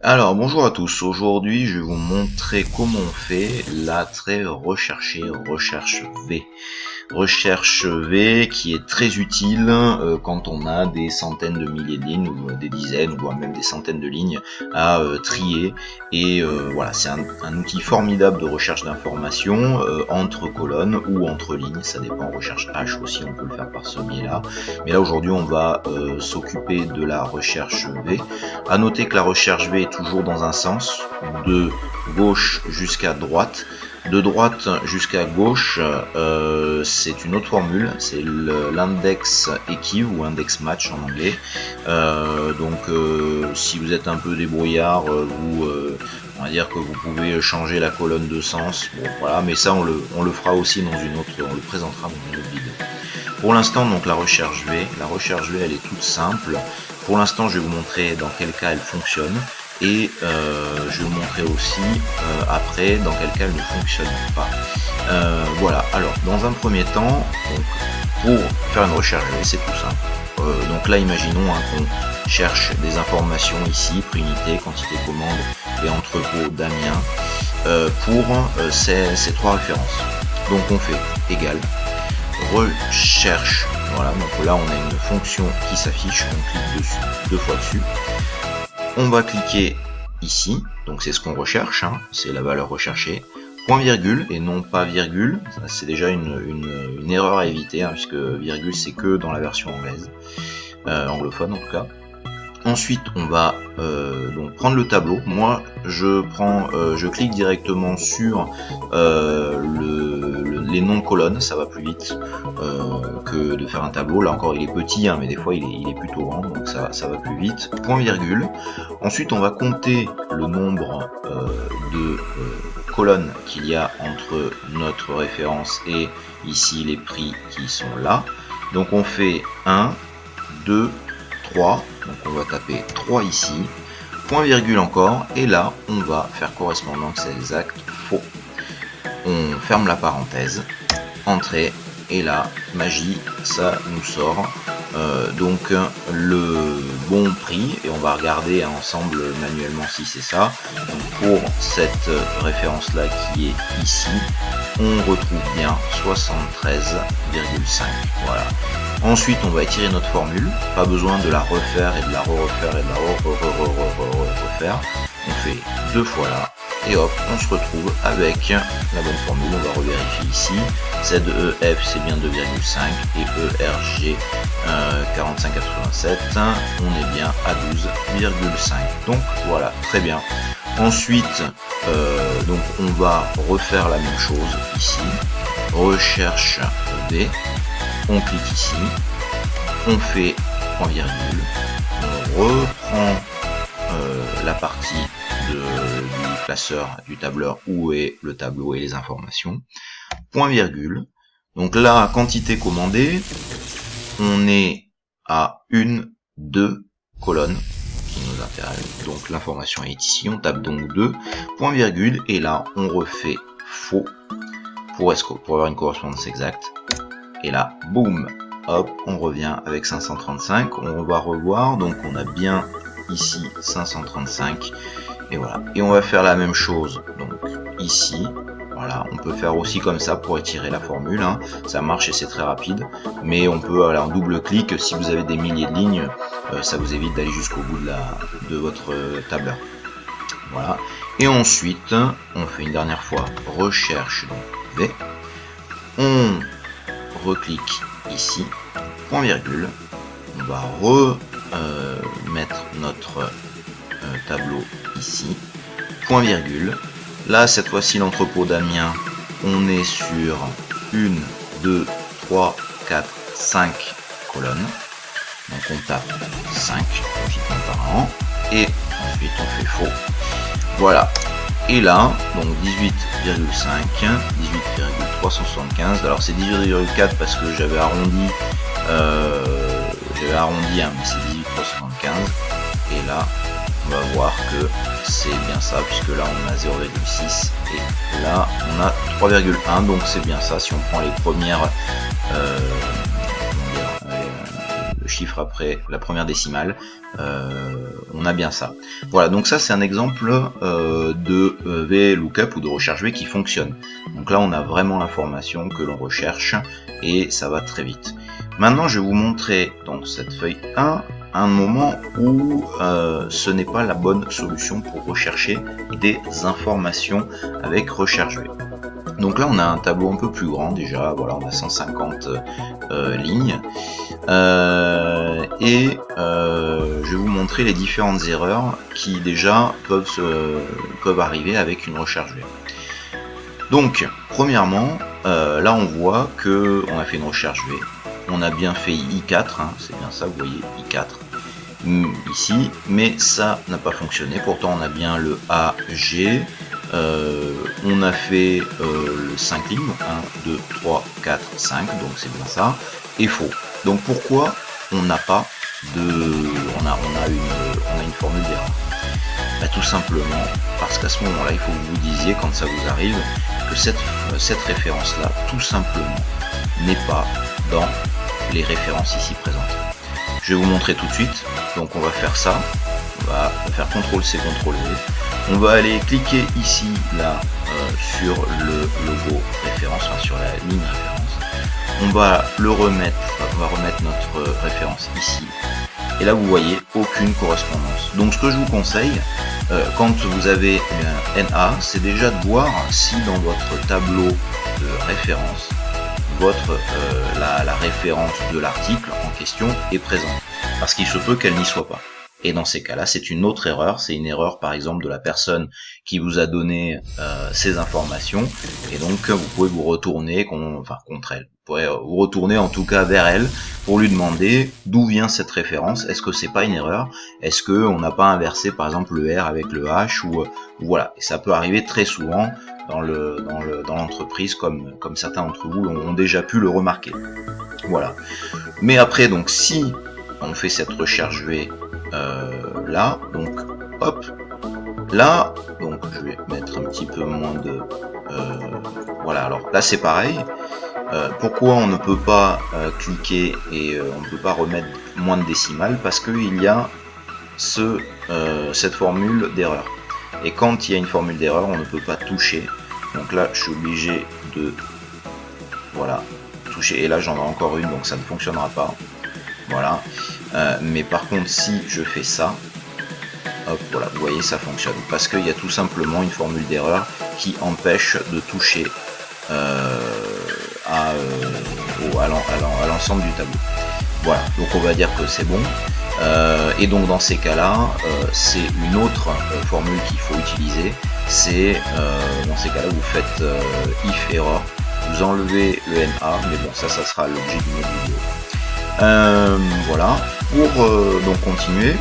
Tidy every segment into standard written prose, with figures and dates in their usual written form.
Alors bonjour à tous, aujourd'hui je vais vous montrer comment on fait la très recherchée recherche V. Recherche V qui est très utile quand on a des centaines de milliers de lignes ou des dizaines ou voire même des centaines de lignes à trier et voilà, c'est un outil formidable de recherche d'informations entre colonnes ou entre lignes, ça dépend. Recherche H aussi, on peut le faire par ce biais là, mais là aujourd'hui on va s'occuper de la recherche V. À noter que la recherche V est toujours dans un sens, de gauche jusqu'à droite. De droite jusqu'à gauche, c'est une autre formule, c'est l'index equiv ou index match en anglais. Si vous êtes un peu débrouillard, on va dire que vous pouvez changer la colonne de sens. Bon, voilà, mais ça on le fera aussi dans une autre, on le présentera dans une autre vidéo. Pour l'instant, donc la recherche V elle est toute simple. Pour l'instant, je vais vous montrer dans quel cas elle fonctionne. Et je vais vous montrer aussi après dans quel cas elle ne fonctionne pas. Voilà, alors dans un premier temps, donc, pour faire une recherche V, c'est tout simple. Donc là, imaginons qu'on cherche des informations ici, prix unité, quantité commande et entrepôt d'Amiens, pour ces trois références. Donc on fait égal recherche, voilà, donc là on a une fonction qui s'affiche, on clique dessus, deux fois dessus. On va cliquer ici, donc c'est ce qu'on recherche, hein, c'est la valeur recherchée, point virgule et non pas virgule, c'est déjà une erreur à éviter, hein, puisque virgule c'est que dans la version anglaise, anglophone en tout cas. Ensuite on va donc prendre le tableau. Moi je clique directement sur les noms de colonnes, ça va plus vite que de faire un tableau. Là encore il est petit, hein, mais des fois il est plutôt grand, donc ça va plus vite. Point virgule. Ensuite on va compter le nombre de colonnes qu'il y a entre notre référence et ici les prix qui sont là. Donc on fait 1, 2, 3, donc on va taper 3 ici, point virgule encore, et là on va faire correspondance exact faux. On ferme la parenthèse, entrée, et là, magie, ça nous sort donc le bon prix, et on va regarder ensemble manuellement si c'est ça. Donc pour cette référence là qui est ici, on retrouve bien 73,5, voilà. Ensuite on va étirer notre formule, pas besoin de la refaire et de la refaire et de la refaire. On fait deux fois là, et hop, on se retrouve avec la bonne formule. On va revérifier ici, ZEF c'est bien 2,5 et ERG 4587, on est bien à 12,5. Donc voilà, très bien. Ensuite, donc on va refaire la même chose ici, recherche V, on clique ici, on fait point virgule, on reprend la partie du classeur, du tableur où est le tableau et les informations, point virgule. Donc là, quantité commandée, on est à une, deux colonnes qui nous intéressent, donc l'information est ici, on tape donc 2, point virgule, et là on refait faux pour avoir une correspondance exacte, et là, boum, hop, on revient avec 535, on va revoir, donc on a bien ici 535, et voilà, et on va faire la même chose donc ici. Voilà, on peut faire aussi comme ça pour étirer la formule, hein. Ça marche et c'est très rapide, mais on peut aller en double clic. Si vous avez des milliers de lignes, ça vous évite d'aller jusqu'au bout de votre tableur. Voilà, et ensuite on fait une dernière fois recherche donc V, on reclique ici, point virgule, on va remettre notre tableau ici, point virgule. Là cette fois-ci l'entrepôt d'Amiens, on est sur 1, 2, 3, 4, 5 colonnes, donc on tape 5 logiquement par an, et ensuite on fait faux, voilà. Et là, donc 18,5, 18,375, alors c'est 18,4 parce que j'avais arrondi, hein, mais c'est 18,375, et là, on va voir que c'est bien ça, puisque là on a 0,6, et là on a 3,1, donc c'est bien ça. Si on prend les premières, chiffre après la première décimale, on a bien ça. Voilà, donc ça c'est un exemple de VLOOKUP ou de recherche V qui fonctionne. Donc là on a vraiment l'information que l'on recherche et ça va très vite. Maintenant je vais vous montrer dans cette feuille 1 un moment où ce n'est pas la bonne solution pour rechercher des informations avec recherche V. Donc là on a un tableau un peu plus grand déjà, voilà, on a 150 lignes et je vais vous montrer les différentes erreurs qui déjà peuvent arriver avec une recherche V. Donc premièrement, là on voit que on a fait une recherche V, on a bien fait I4, hein, c'est bien ça, vous voyez I4 ici, mais ça n'a pas fonctionné. Pourtant on a bien le AG, on a fait le 5 lignes, 1, 2, 3, 4, 5, donc c'est bien ça, et faux. Donc pourquoi on n'a pas de... on a une formule d'erreur? Bah, tout simplement parce qu'à ce moment-là, il faut que vous disiez, quand ça vous arrive, que cette référence-là, tout simplement, n'est pas dans les références ici présentes. Je vais vous montrer tout de suite. Donc on va faire ça, on va faire CTRL-C, CTRL-V. On va aller cliquer ici, là, sur le logo référence, enfin sur la ligne référence. On va remettre notre référence ici. Et là vous voyez aucune correspondance. Donc ce que je vous conseille, quand vous avez un NA, c'est déjà de voir si dans votre tableau de référence, la référence de l'article en question est présente. Parce qu'il se peut qu'elle n'y soit pas. Et dans ces cas-là, c'est une autre erreur. C'est une erreur, par exemple, de la personne qui vous a donné ces informations. Et donc, vous pouvez vous retourner contre elle. Vous pourrez vous retourner en tout cas vers elle pour lui demander d'où vient cette référence. Est-ce que c'est pas une erreur? Est-ce qu'on n'a pas inversé, par exemple, le R avec le H ou voilà. Et ça peut arriver très souvent dans l'entreprise, comme certains d'entre vous ont déjà pu le remarquer. Voilà. Mais après, donc, si on fait cette recherche V là, donc hop, là, donc je vais mettre un petit peu moins de voilà, alors là c'est pareil. Pourquoi on ne peut pas cliquer et on ne peut pas remettre moins de décimales? Parce qu'il y a cette formule d'erreur, et quand il y a une formule d'erreur, on ne peut pas toucher. Donc là je suis obligé de voilà toucher, et là j'en ai encore une, donc ça ne fonctionnera pas. Voilà, mais par contre si je fais ça, hop, voilà, vous voyez, ça fonctionne, parce qu'il y a tout simplement une formule d'erreur qui empêche de toucher à l'ensemble du tableau. Voilà, donc on va dire que c'est bon, et donc dans ces cas-là, c'est une autre formule qu'il faut utiliser, c'est dans ces cas-là vous faites if error, vous enlevez le NA, mais bon, ça sera l'objet d'une autre vidéo. Voilà, pour donc continuer,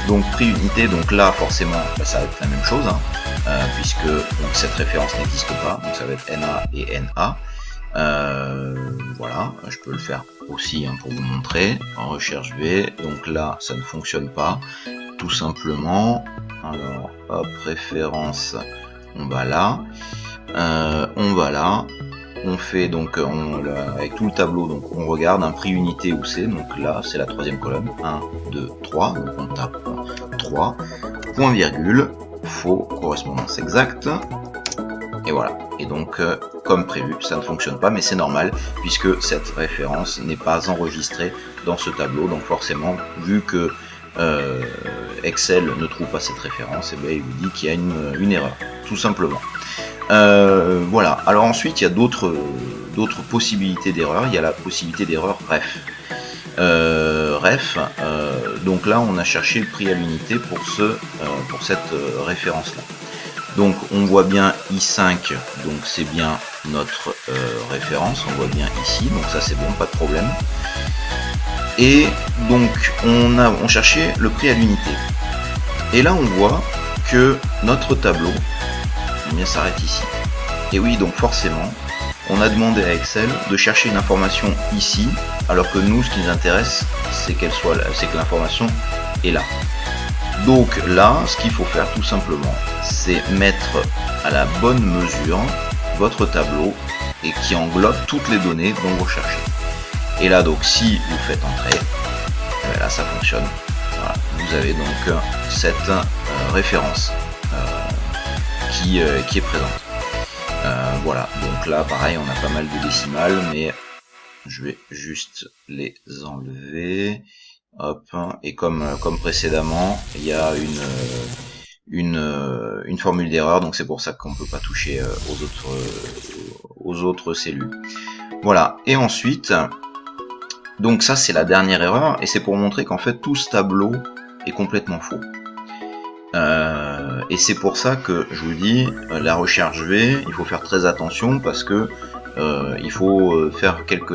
donc prix unité, donc là forcément bah, ça va être la même chose, hein, puisque donc, cette référence n'existe pas, donc ça va être NA et NA. Voilà, je peux le faire aussi, hein, pour vous montrer en recherche V. Donc là ça ne fonctionne pas, tout simplement. Alors hop, référence, on va là, on fait donc avec tout le tableau, donc on regarde un prix unité où c'est, donc là c'est la troisième colonne, 1, 2, 3, donc on tape 3, point virgule, faux, correspondance exacte, et voilà. Et donc comme prévu, ça ne fonctionne pas, mais c'est normal puisque cette référence n'est pas enregistrée dans ce tableau, donc forcément, vu que Excel ne trouve pas cette référence, et bien il vous dit qu'il y a une erreur, tout simplement. Voilà, alors ensuite il y a d'autres possibilités d'erreur. Il y a la possibilité d'erreur ref. Donc là on a cherché le prix à l'unité pour cette référence là. Donc on voit bien I5, donc c'est bien notre référence, on voit bien ici, donc ça c'est bon, pas de problème. Et donc on cherchait le prix à l'unité. Et là on voit que notre tableau s'arrête ici. Et oui, donc forcément, on a demandé à Excel de chercher une information ici, alors que nous, ce qui nous intéresse, c'est que l'information est là. Donc là, ce qu'il faut faire tout simplement, c'est mettre à la bonne mesure votre tableau et qui englobe toutes les données dont vous recherchez. Et là donc si vous faites entrer, là ça fonctionne. Voilà. Vous avez donc cette référence qui est présente. Voilà, donc là pareil on a pas mal de décimales, mais je vais juste les enlever. Hop, et comme précédemment, il y a une formule d'erreur, donc c'est pour ça qu'on peut pas toucher aux autres cellules. Voilà, et ensuite, donc ça c'est la dernière erreur, et c'est pour montrer qu'en fait tout ce tableau est complètement faux. Et c'est pour ça que je vous dis, la recherche V, il faut faire très attention parce que il faut faire quelques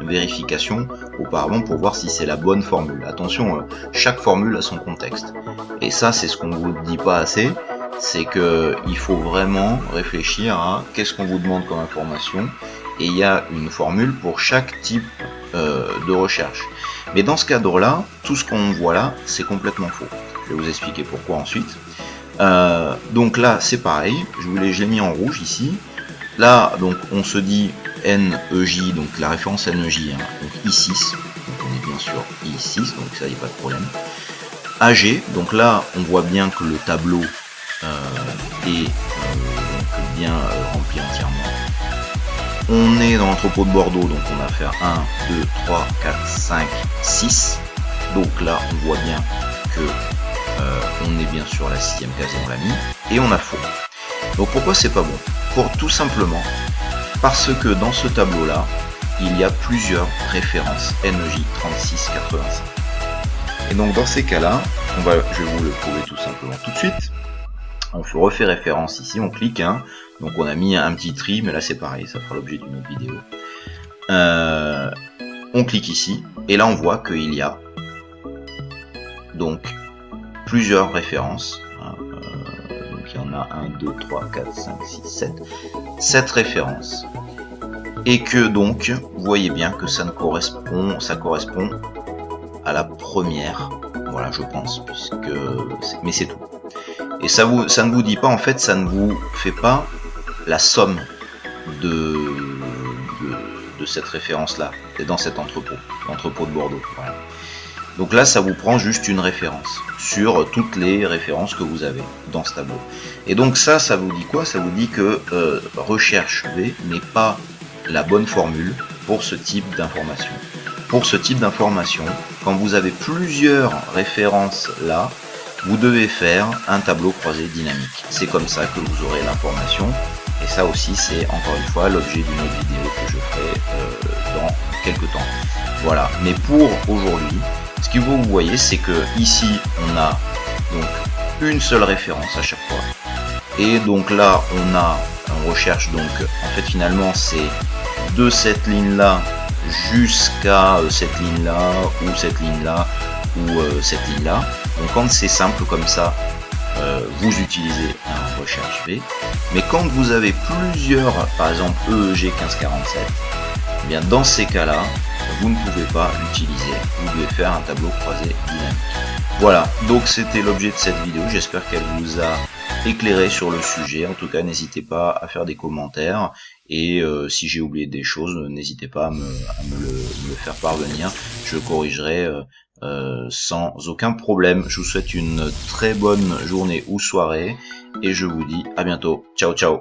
vérifications auparavant pour voir si c'est la bonne formule. Attention, chaque formule a son contexte. Et ça, c'est ce qu'on vous dit pas assez, c'est que il faut vraiment réfléchir à qu'est-ce qu'on vous demande comme information. Et il y a une formule pour chaque type de recherche. Mais dans ce cadre-là, tout ce qu'on voit là, c'est complètement faux. Je vais vous expliquer pourquoi ensuite. Donc là, c'est pareil. Je l'ai mis en rouge ici. Là, donc, on se dit NEJ, donc la référence NEJ, hein, donc I6, donc on est bien sûr I6, donc ça, il n'y a pas de problème. AG, donc là, on voit bien que le tableau est donc bien rempli entièrement. On est dans l'entrepôt de Bordeaux, donc on va faire 1, 2, 3, 4, 5, 6. Donc là, on voit bien que on est bien sur la 6e case et on l'a mis. Et on a faux. Donc pourquoi c'est pas bon? Pour tout simplement parce que dans ce tableau-là, il y a plusieurs références NEJ 3685. Et donc dans ces cas-là, je vais vous le prouver tout simplement tout de suite. On refait référence ici, on clique, hein. Donc on a mis un petit tri, mais là c'est pareil, ça fera l'objet d'une autre vidéo. On clique ici, et là on voit qu'il y a donc plusieurs références. Donc il y en a 1, 2, 3, 4, 5, 6, 7. 7 références. Et que donc, vous voyez bien que ça correspond à la première. Voilà, je pense, mais c'est tout. Et ça ne vous dit pas, en fait, ça ne vous fait pas la somme de cette référence-là, dans cet l'entrepôt de Bordeaux. Voilà. Donc là, ça vous prend juste une référence sur toutes les références que vous avez dans ce tableau. Et donc ça vous dit quoi? Ça vous dit que recherche V n'est pas la bonne formule pour ce type d'information. Pour ce type d'information, quand vous avez plusieurs références là, vous devez faire un tableau croisé dynamique. C'est comme ça que vous aurez l'information. Et ça aussi, c'est encore une fois l'objet d'une autre vidéo que je ferai dans quelques temps. Voilà. Mais pour aujourd'hui, ce que vous voyez, c'est que ici, on a donc une seule référence à chaque fois. Et donc là, on recherche donc, en fait, finalement, c'est de cette ligne-là jusqu'à cette ligne-là, ou cette ligne-là, ou cette ligne-là. Donc quand c'est simple comme ça, vous utilisez un recherche V. Mais quand vous avez plusieurs, par exemple EEG 1547, eh bien dans ces cas-là, vous ne pouvez pas l'utiliser. Vous devez faire un tableau croisé dynamique. Voilà, donc c'était l'objet de cette vidéo. J'espère qu'elle vous a éclairé sur le sujet. En tout cas, n'hésitez pas à faire des commentaires. Et si j'ai oublié des choses, n'hésitez pas à me le faire parvenir. Je corrigerai sans aucun problème. Je vous souhaite une très bonne journée ou soirée. Et je vous dis à bientôt. Ciao, ciao.